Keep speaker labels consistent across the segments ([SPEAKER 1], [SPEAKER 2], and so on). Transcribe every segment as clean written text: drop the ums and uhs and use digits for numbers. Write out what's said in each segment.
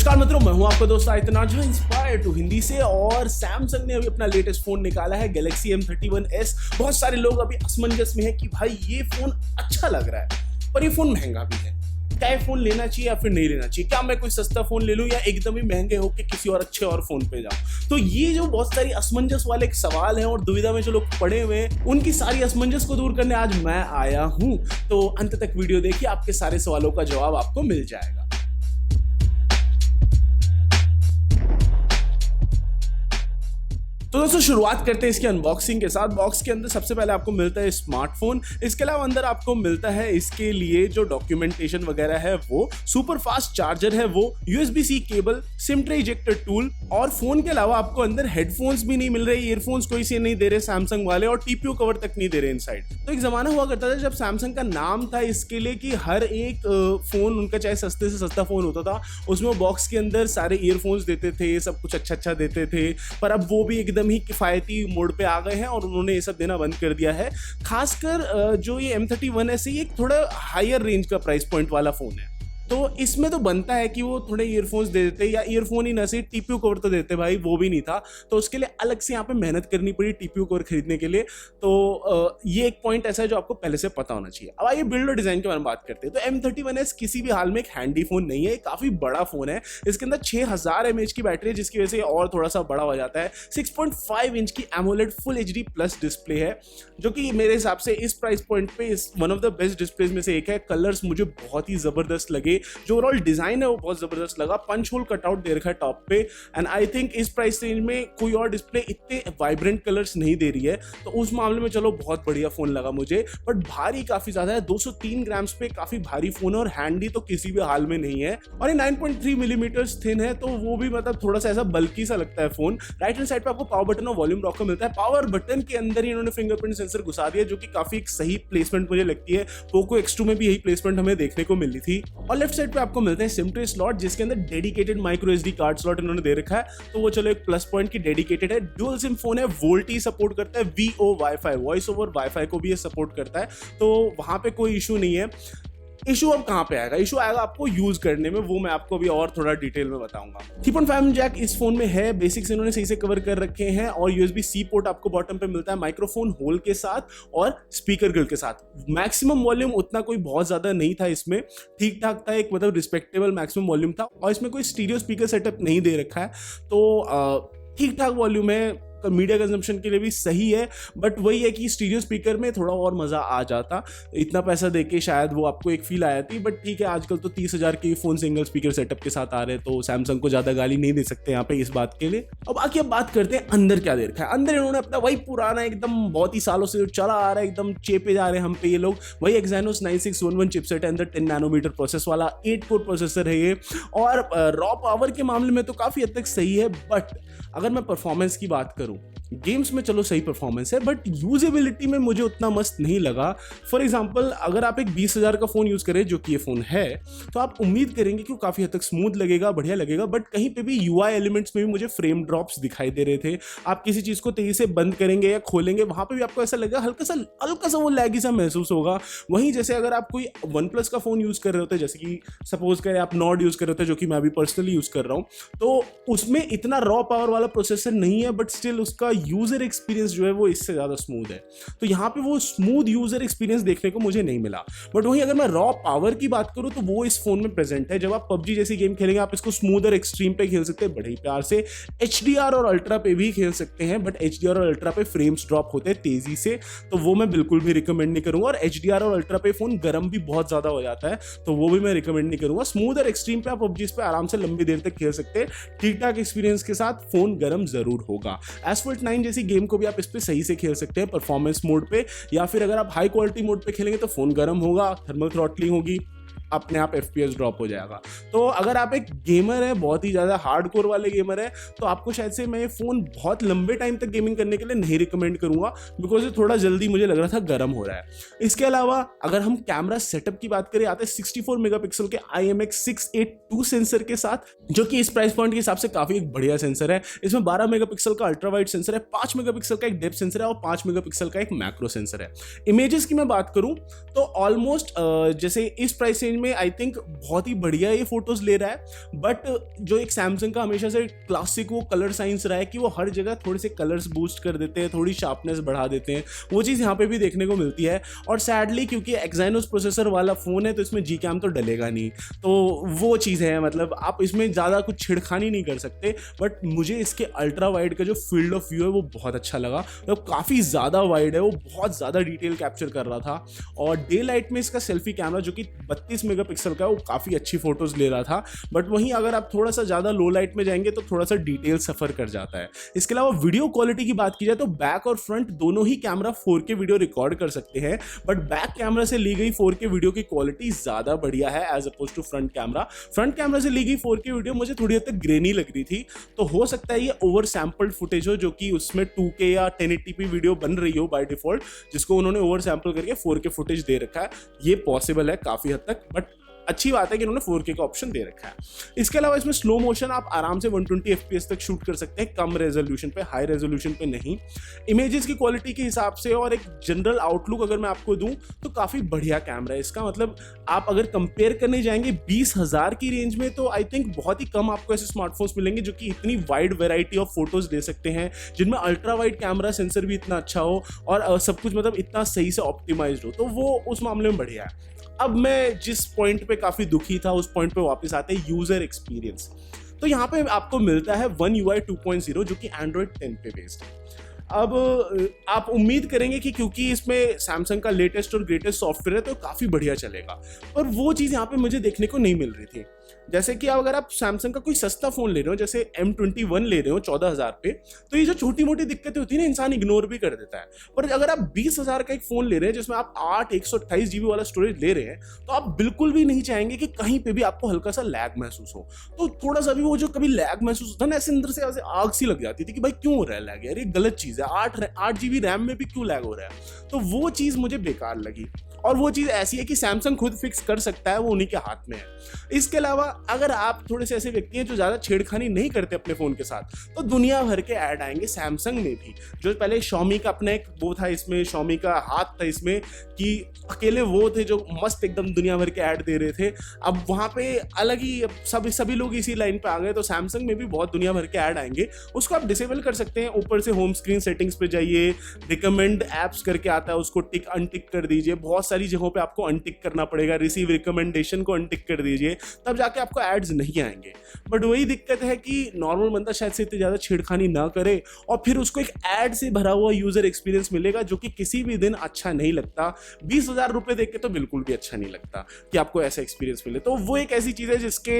[SPEAKER 1] नमस्कार मित्रों, मैं हूं आपका दोस्त आयतन जो इंस्पायर टू हिंदी से। और सैमसंग ने अभी अपना लेटेस्ट फोन निकाला है गैलेक्सी M31s। बहुत सारे लोग अभी असमंजस में है कि भाई ये फोन अच्छा लग रहा है पर ये फोन महंगा भी है। क्या ये फोन लेना चाहिए या फिर नहीं लेना चाहिए? क्या मैं कोई सस्ता फोन ले लूं या एकदम ही महंगे होकर किसी और अच्छे और फोन पे जाऊं? तो ये जो बहुत सारी असमंजस वाले एक सवाल हैं और दुविधा में जो लोग पड़े हुए हैं, उनकी सारी असमंजस को दूर करने आज मैं आया हूं। तो अंत तक वीडियो देखिए, आपके सारे सवालों का जवाब आपको मिल जाएगा। तो दोस्तों शुरुआत करते हैं इसकी अनबॉक्सिंग के साथ। बॉक्स के अंदर सबसे पहले आपको मिलता है स्मार्टफोन। इसके अलावा अंदर आपको मिलता है इसके लिए जो डॉक्यूमेंटेशन वगैरह है, वो सुपर फास्ट चार्जर है, वो USB-C cable, SIM tray ejector tool, और फोन के अलावा आपको अंदर हेडफोन्स भी नहीं मिल रहे, ईयरफोन्स कोई से नहीं दे रहे सैमसंग वाले, और TPU कवर तक नहीं दे रहे इनसाइड। तो एक जमाना हुआ करता था जब सैमसंग का नाम था इसके लिए कि हर एक फोन उनका चाहे सस्ते से सस्ता फोन होता था, उसमें वो बॉक्स के अंदर सारे ईयरफोन्स देते थे, सब कुछ अच्छा देते थे। पर अब वो भी एकदम ही किफायती मोड पे आ गए हैं और उन्होंने ये सब देना बंद कर दिया है। खासकर जो ये M31s है, ये एक थोड़ा हायर रेंज का प्राइस पॉइंट वाला फोन है। तो इसमें तो बनता है कि वो थोड़े ईयरफोन्स दे देते, या ईयरफोन ही न से TPU कवर तो देते, भाई वो भी नहीं था। तो उसके लिए अलग से यहाँ पे मेहनत करनी पड़ी TPU कवर खरीदने के लिए। तो ये एक पॉइंट ऐसा है जो आपको पहले से पता होना चाहिए। अब आइए बिल्ड और डिजाइन के बारे में बात करते हैं। तो M31s किसी भी हाल में एक हैंडी फोन नहीं है, काफी बड़ा फोन है। इसके अंदर 6000 mAh की बैटरी है, जिसकी वजह से और थोड़ा सा बड़ा हो जाता है। 6.5 इंच की AMOLED full HD plus display है, जो कि मेरे हिसाब से इस प्राइस पॉइंट पे one of the best displays में से एक है। कलर्स मुझे बहुत ही जबरदस्त लगे, जो ओवरऑल डिजाइन है वो बहुत जबरदस्त लगा। पंच होल कटआउट दे रखा है टॉप पे, एंड आई थिंक इस प्राइस रेंज में कोई और डिस्प्ले इतने वाइब्रेंट कलर्स नहीं दे रही है। तो उस मामले में चलो बहुत बढ़िया फोन लगा मुझे। बट भारी काफी ज्यादा है, 203 ग्राम्स पे काफी भारी फोन है, और हैंडी तो किसी भी हाल में नहीं है। और ये 9.3 मिलीमीटर थिन है, तो वो भी मतलब थोड़ा सा ऐसा बल्कि सा लगता है फोन। राइट हैंड साइड पे आपको पावर बटन और वॉल्यूम रॉकर मिलता है। पावर बटन के अंदर ही इन्होंने फिंगरप्रिंट सेंसर घुसा दिया, जो कि काफी एक सही प्लेसमेंट मुझे लगती है। पोको X2 में भी यही प्लेसमेंट हमें देखने को मिली थी। और लेफ्ट साइड पे आपको मिलता है सिम ट्रे स्लॉट, जिसके अंदर dedicated micro SD card slot इन्होंने दे रखा है। तो वो चलो एक प्लस पॉइंट की डेडिकेटेड है। डुअल सिम फोन है, वोल्टी सपोर्ट करता है, VO wifi voice over wifi को भी ये सपोर्ट करता है। तो वहां पे कोई इशू नहीं है। इशू अब कहां पे आएगा? इशू आएगा आपको यूज करने में, वो मैं आपको अभी और थोड़ा डिटेल में बताऊंगा। 3.5 जैक इस फोन में है, बेसिक्स इन्होंने सही से कवर कर रखे हैं। और USB-C पोर्ट आपको बॉटम पे मिलता है, माइक्रोफोन होल के साथ और स्पीकर ग्रिल के साथ। मैक्सिमम वॉल्यूम उतना कोई बहुत ज्यादा नहीं था इसमें, ठीक ठाक था, एक मतलब रिस्पेक्टेबल मैक्सिमम वॉल्यूम था। और इसमें कोई स्टीरियो स्पीकर सेटअप नहीं दे रखा है, तो ठीक ठाक वॉल्यूम है, मीडिया कंजम्पशन के लिए भी सही है। बट वही है कि स्टीरियो स्पीकर में थोड़ा और मजा आ जाता, इतना पैसा देके शायद वो आपको एक फील आया थी। बट ठीक है, आजकल तो 30,000 के फोन सिंगल स्पीकर सेटअप के साथ आ रहे हैं, तो सैमसंग को ज्यादा गाली नहीं दे सकते यहाँ पे इस बात के लिए। अब बाकी अब बात करते हैं अंदर क्या दे रखा है। अंदर इन्होंने अपना वही पुराना एकदम बहुत ही सालों से जो चला आ रहा है, एकदम चेपे जा रहे हैं हम पे ये लोग, वही Exynos 9611 चिपसेट है। अंदर 10 नैनोमीटर प्रोसेस वाला 8 कोर प्रोसेसर है ये। और रॉ पावर के मामले में तो काफी हद तक सही है। बट अगर मैं परफॉर्मेंस की बात करूं, गेम्स में चलो सही परफॉर्मेंस है, बट यूजेबिलिटी में मुझे उतना मस्त नहीं लगा। फॉर एग्जांपल, अगर आप एक 20,000 का फोन यूज करें, जो कि ये फोन है, तो आप उम्मीद करेंगे कि वो काफी हद तक स्मूथ लगेगा, बढ़िया लगेगा। बट कहीं पे भी UI एलिमेंट्स में भी मुझे फ्रेम ड्रॉप्स दिखाई दे रहे थे। आप किसी चीज को तेजी से बंद करेंगे या खोलेंगे, वहां पे भी आपको ऐसा लगेगा, हल्का सा वो लैगी सा महसूस होगा। वहीं जैसे अगर आप कोई OnePlus का फोन यूज कर रहे होते, जैसे कि सपोज करें आप नॉर्ड यूज कर रहे होते, जो कि मैं अभी पर्सनली यूज कर रहा हूं, तो उसमें इतना रॉ पावर वाला प्रोसेसर नहीं है, बट स्टिल उसका यूजर एक्सपीरियंस जो है वो इससे ज्यादा स्मूथ है। तो यहाँ पे वो स्मूथ यूजर एक्सपीरियंस देखने को मुझे नहीं मिला। बट वहीं अगर मैं रॉ पावर की बात करूं, तो वो इस फोन में प्रेजेंट है। जब आप PUBG जैसी गेम खेलेंगे, आप इसको स्मूथ और एक्सट्रीम पे खेल सकते हैं, बड़े ही प्यार से। HDR और अल्ट्रा पे भी खेल सकते हैं, बट HDR और अल्ट्रा पे फ्रेम्स ड्रॉप होते हैं तेजी से, तो वो मैं बिल्कुल भी रिकमेंड नहीं करूंगा। और HDR और अल्ट्रा पे फोन गर्म भी बहुत ज्यादा हो जाता है, तो वो भी मैं रिकमेंड नहीं करूंगा। स्मूथ और एक्सट्रीम पे आप PUBG पे आराम से लंबी देर तक खेल सकते हैं, ठीक ठाक एक्सपीरियंस के साथ। फोन गर्म जरूर होगा। Asphalt 9 जैसी गेम को भी आप इस पे सही से खेल सकते हैं परफॉर्मेंस मोड पे, या फिर अगर आप हाई क्वालिटी मोड पे खेलेंगे तो फोन गर्म होगा, थर्मल थ्रॉटलिंग होगी, अपने आप FPS ड्रॉप हो जाएगा। तो अगर आप एक गेमर है, बहुत ही ज्यादा हार्डकोर वाले गेमर है, तो आपको शायद से मैं ये फोन बहुत लंबे टाइम तक गेमिंग करने के लिए नहीं रिकमेंड करूंगा, बिकॉज ये थोड़ा जल्दी मुझे लग रहा था गर्म हो रहा है। इसके अलावा अगर हम कैमरा सेटअप की बात करें, आते हैं 64 मेगापिक्सल के IMX682 सेंसर के साथ, जो कि इस प्राइस पॉइंट के हिसाब से काफी एक बढ़िया सेंसर है। इसमें 12 मेगापिक्सल का अल्ट्रा वाइड सेंसर है, 5 मेगापिक्सल का एक डेप्थ सेंसर है और 5 मेगापिक्सल का एक मैक्रो सेंसर है। इमेजेस की मैं बात करूं तो ऑलमोस्ट जैसे इस प्राइस रेंज में आई थिंक बहुत ही बढ़िया ये फोटोज ले रहा है। बट जो एक सैमसंग का हमेशा से क्लासिक वो कलर साइंस रहा है कि वो हर जगह थोड़े से कलर्स बूस्ट कर देते हैं, थोड़ी शार्पनेस बढ़ा देते हैं, वो चीज़ यहाँ पे भी देखने को मिलती है। और सैडली क्योंकि एक्साइनोस प्रोसेसर वाला फ़ोन है तो इसमें जी कैम तो डलेगा नहीं, तो वो चीज़ है, मतलब आप इसमें ज़्यादा कुछ छिड़खानी नहीं कर सकते। बट मुझे इसके अल्ट्रा वाइड का जो फील्ड ऑफ व्यू है वो बहुत अच्छा लगा, तो काफ़ी ज़्यादा वाइड है, वो बहुत ज़्यादा डिटेल कैप्चर कर रहा था। और डे लाइट में इसका सेल्फी कैमरा जो कि 32 मेगापिक्सल का है वो काफ़ी अच्छी फोटोज़ ले रहा था। बट वहीं अगर आप थोड़ा सा ज़्यादा लो लाइट में जाएंगे तो थोड़ा सा डिटेल सफ़र कर जाता है। इसके अलावा वीडियो क्वालिटी की बात की जाए तो बैक और फ्रंट दोनों ही कैमरा 4K वीडियो रिकॉर्ड कर सकते हैं, बट बैक कैमरा से ली गई 4K वीडियो की क्वालिटी ज़्यादा बढ़िया है as oppose to front camera. Front camera से ली गई 4K वीडियो मुझे थोड़ी हद तक ग्रेनी लग रही थी, तो हो सकता है ये ओवर सैम्पल्ड फुटेज हो, जो कि उसमें 2K या 1080p वीडियो बन रही हो बाय डिफॉल्ट, जिसको उन्होंने ओवर सैम्पल करके 4K फुटेज दे रखा है। ये पॉसिबल है काफ़ी हद तक, बट अच्छी बात है कि उन्होंने 4K का ऑप्शन दे रखा है। इसके अलावा इसमें स्लो मोशन आप आराम से 120 FPS तक शूट कर सकते हैं, कम रेजोल्यूशन पे, हाई रेजोल्यूशन पे नहीं। इमेजेस की क्वालिटी के हिसाब से और एक जनरल आउटलुक अगर मैं आपको दूं तो काफ़ी बढ़िया कैमरा है इसका। मतलब आप अगर कंपेयर करने जाएंगे 20,000 की रेंज में तो आई थिंक बहुत ही कम आपको ऐसे स्मार्टफोन्स मिलेंगे जो कि इतनी वाइड वेराइटी ऑफ फोटोज ले सकते हैं, जिनमें अल्ट्रा वाइड कैमरा सेंसर भी इतना अच्छा हो और सब कुछ मतलब इतना सही से ऑप्टिमाइज्ड हो, तो वो उस मामले में बढ़िया है। अब मैं जिस पॉइंट पे काफ़ी दुखी था उस पॉइंट पे वापस आते हैं, यूज़र एक्सपीरियंस। तो यहाँ पे आपको मिलता है One UI 2.0 जो कि Android 10 पे बेस्ड है। अब आप उम्मीद करेंगे कि क्योंकि इसमें सैमसंग का लेटेस्ट और ग्रेटेस्ट सॉफ्टवेयर है तो काफ़ी बढ़िया चलेगा, पर वो चीज़ यहाँ पे मुझे देखने को नहीं मिल रही थी। जैसे कि अगर आप सैमसंग का कोई सस्ता फ़ोन ले रहे हो, जैसे M21 ले रहे हो 14,000 पे, तो ये जो छोटी मोटी दिक्कतें होती है ना इंसान इग्नोर भी कर देता है। पर अगर आप 20,000 का एक फ़ोन ले रहे हैं जिसमें आप 8 128 GB वाला स्टोरेज ले रहे हैं, तो आप बिल्कुल भी नहीं चाहेंगे कि कहीं पे भी आपको हल्का सा लैग महसूस हो। तो थोड़ा सा भी वो जो कभी लैग महसूस होता है ना, ऐसे अंदर से ऐसे आग सी लग जाती थी कि भाई क्यों हो रहा है लैग, यार ये गलत चीज़ है, 8 GB रैम में भी क्यों लैग हो रहा है। तो वो चीज़ मुझे बेकार लगी, और वो चीज़ ऐसी है कि सैमसंग खुद फिक्स कर सकता है, वो उन्हीं के हाथ में है। इसके अलावा अगर आप थोड़े से ऐसे व्यक्ति हैं जो ज़्यादा छेड़खानी नहीं करते अपने फ़ोन के साथ, तो दुनिया भर के ऐड आएंगे सैमसंग में भी। जो पहले Xiaomi का अपना एक वो था, इसमें Xiaomi का हाथ था इसमें कि अकेले वो थे जो मस्त एकदम दुनिया भर के ऐड दे रहे थे। अब वहाँ पे अलग ही सभी लोग इसी लाइन पे आ गए, तो सैमसंग में भी बहुत दुनिया भर के ऐड आएंगे। उसको आप डिसेबल कर सकते हैं, ऊपर से होम स्क्रीन सेटिंग्स पे जाइए, रिकमेंड ऐप्स करके आता है, उसको टिक अनटिक कर दीजिए। बहुत सारी जगहों पे आपको अनटिक करना पड़ेगा, रिसीव रिकमेंडेशन को अनटिक कर दीजिए, तब जाके आपको एड्स नहीं आएंगे। बट वही दिक्कत है कि नॉर्मल बंदा शायद से इतनी ज़्यादा छेड़खानी ना करे और फिर उसको एक ऐड से भरा हुआ यूज़र एक्सपीरियंस मिलेगा जो कि किसी भी दिन अच्छा नहीं लगता। 20,000 रुपये देख के तो बिल्कुल भी अच्छा नहीं लगता कि आपको ऐसा एक्सपीरियंस मिले। तो वो एक ऐसी चीज़ है जिसके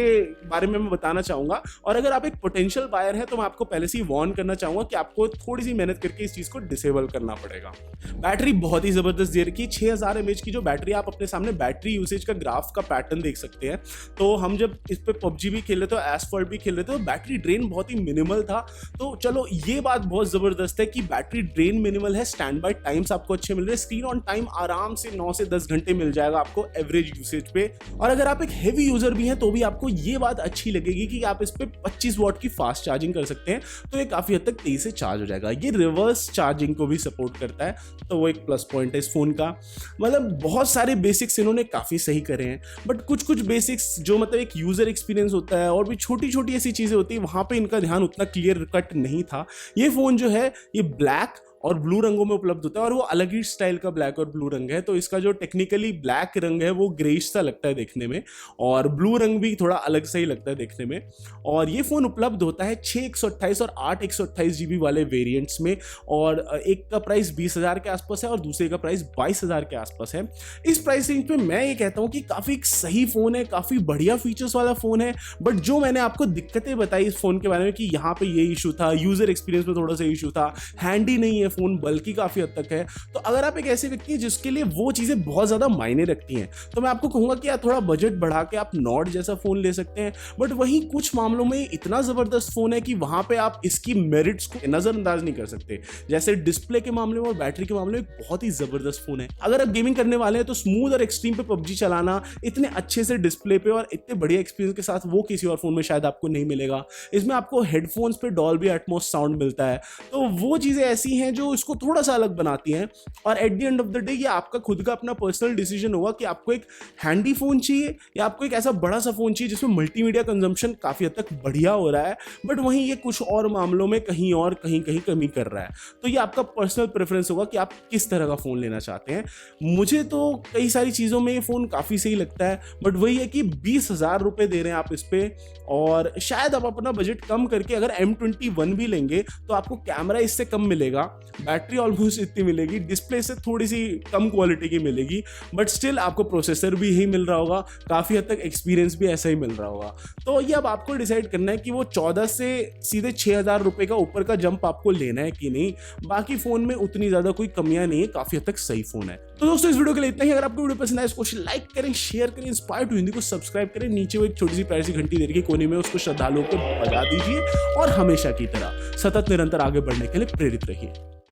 [SPEAKER 1] बारे में मैं बताना चाहूँगा, और अगर आप एक पोटेंशियल बायर है तो मैं आपको पहले से ही वार्न करना चाहूँगा कि आपको थोड़ी सी मेहनत करके इस चीज़ को डिसेबल करना पड़ेगा। बैटरी बहुत ही ज़बरदस्त दे रखी, 6000 mAh की जो बैटरी, आप अपने सामने बैटरी यूसेज का ग्राफ का पैटर्न देख सकते हैं। तो हम जब इस पे PUBG भी खेल रहे थे, एसफॉल्ट भी खेल रहे थे, तो बैटरी ड्रेन बहुत ही मिनिमल था। तो चलो ये बात बहुत ज़बरदस्त है कि बैटरी ड्रेन मिनिमल है, स्टैंड बाय टाइम्स आपको अच्छे मिल रहे हैं, स्क्रीन ऑन टाइम आराम से 9 से 10 घंटे मिल जाएगा आपको एवरेज यूसेज पे। और अगर आप एक हेवी यूज़र भी हैं तो भी आपको ये बात अच्छी लगेगी कि आप इस पे 25 वॉट की फास्ट चार्जिंग कर सकते हैं, तो ये काफ़ी हद तक तेज़ी से चार्ज हो जाएगा। ये रिवर्स चार्जिंग को भी सपोर्ट करता है, तो वो एक प्लस पॉइंट है इस फोन का। मतलब बहुत सारे बेसिक्स इन्होंने काफ़ी सही करे हैं, बट कुछ बेसिक्स जो मतलब एक यूज़र एक्सपीरियंस होता है और भी छोटी छोटी ऐसी चीज़ें होती है, वहाँ पे इनका ध्यान उतना क्लियर कट नहीं था। ये फ़ोन जो है ये ब्लैक और ब्लू रंगों में उपलब्ध होता है, और वो अलग ही स्टाइल का ब्लैक और ब्लू रंग है। तो इसका जो टेक्निकली ब्लैक रंग है वो ग्रेइश सा लगता है देखने में, और ब्लू रंग भी थोड़ा अलग सा ही लगता है देखने में। और ये फ़ोन उपलब्ध होता है 6 128 और 8 128 GB वाले वेरिएंट्स में, और एक का प्राइस 20,000 के आसपास है और दूसरे का प्राइस 22,000 के आसपास है। इस प्राइस रेंज पे मैं ये कहता हूँ कि काफ़ी सही फ़ोन है, काफ़ी बढ़िया फीचर्स वाला फ़ोन है। बट जो मैंने आपको दिक्कतें बताई इस फ़ोन के बारे में कि यहाँ पे ये इशू था, यूज़र एक्सपीरियंस में थोड़ा सा इशू था, हैंडी नहीं है फ़ोन बल्कि काफ़ी हद तक है, तो अगर आप एक ऐसे व्यक्ति हैं जिसके लिए वो चीज़ें बहुत ज़्यादा मायने रखती हैं, तो मैं आपको कहूँगा कि यार थोड़ा बजट बढ़ा के आप नॉट जैसा फ़ोन ले सकते हैं। बट वहीं कुछ मामलों में इतना ज़बरदस्त फ़ोन है कि वहाँ पे आप इसकी मेरिट्स को नज़रअंदाज नहीं कर सकते। जैसे डिस्प्ले के मामले में और बैटरी के मामले में बहुत ही ज़बरदस्त फ़ोन है। अगर आप गेमिंग करने वाले हैं तो स्मूथ और एक्सट्रीम पे PUBG चलाना इतने अच्छे से डिस्प्ले पे और इतने बढ़िया एक्सपीरियंस के साथ वो किसी और फ़ोन में शायद आपको नहीं मिलेगा। इसमें आपको हेडफोन्स पे डॉल्बी एटमॉस साउंड मिलता है, तो वो चीज़ें ऐसी हैं जो जो इसको थोड़ा सा अलग बनाती हैं। और at the end of the day ये आपका खुद का अपना पर्सनल डिसीजन होगा कि आपको एक हैंडी फोन चाहिए या आपको एक ऐसा बड़ा सा फोन चाहिए जिसमें मल्टीमीडिया कंजम्पशन काफी हद तक बढ़िया हो रहा है, बट वहीं ये कुछ और मामलों में कहीं और कहीं कहीं कमी कर रहा है। तो ये आपका पर्सनल प्रेफरेंस होगा कि आप किस तरह का फोन लेना चाहते हैं। मुझे तो कई सारी चीजों में ये फोन काफी सही लगता है, बट वही है कि 20,000 रुपए दे रहे हैं आप इस पे, और शायद आप अपना बजट कम करके अगर M21 भी लेंगे तो आपको कैमरा इससे कम मिलेगा, बैटरी ऑलमोस्ट इतनी मिलेगी, डिस्प्ले से थोड़ी सी कम क्वालिटी की मिलेगी, बट स्टिल आपको प्रोसेसर भी यही मिल रहा होगा, काफी हद तक एक्सपीरियंस भी ऐसा ही मिल रहा होगा। तो ये अब आपको डिसाइड करना है कि वो 14 से सीधे 6,000 रुपए का ऊपर का जंप आपको लेना है कि नहीं। बाकी फोन में उतनी ज्यादा कोई कमियां नहीं है, काफी हद तक सही फोन है। तो दोस्तों इस वीडियो के लिए इतना ही। अगर आपको वीडियो पसंद आए इसको लाइक करें, शेयर करें, इंस्पायर टू हिंदी को सब्सक्राइब करें, नीचे वो एक छोटी सी प्यारी सी घंटी दे रखी है कोने में, उसको श्रद्धालुओं को बजा दीजिए और हमेशा की तरह सतत निरंतर आगे बढ़ने के लिए प्रेरित रहिए।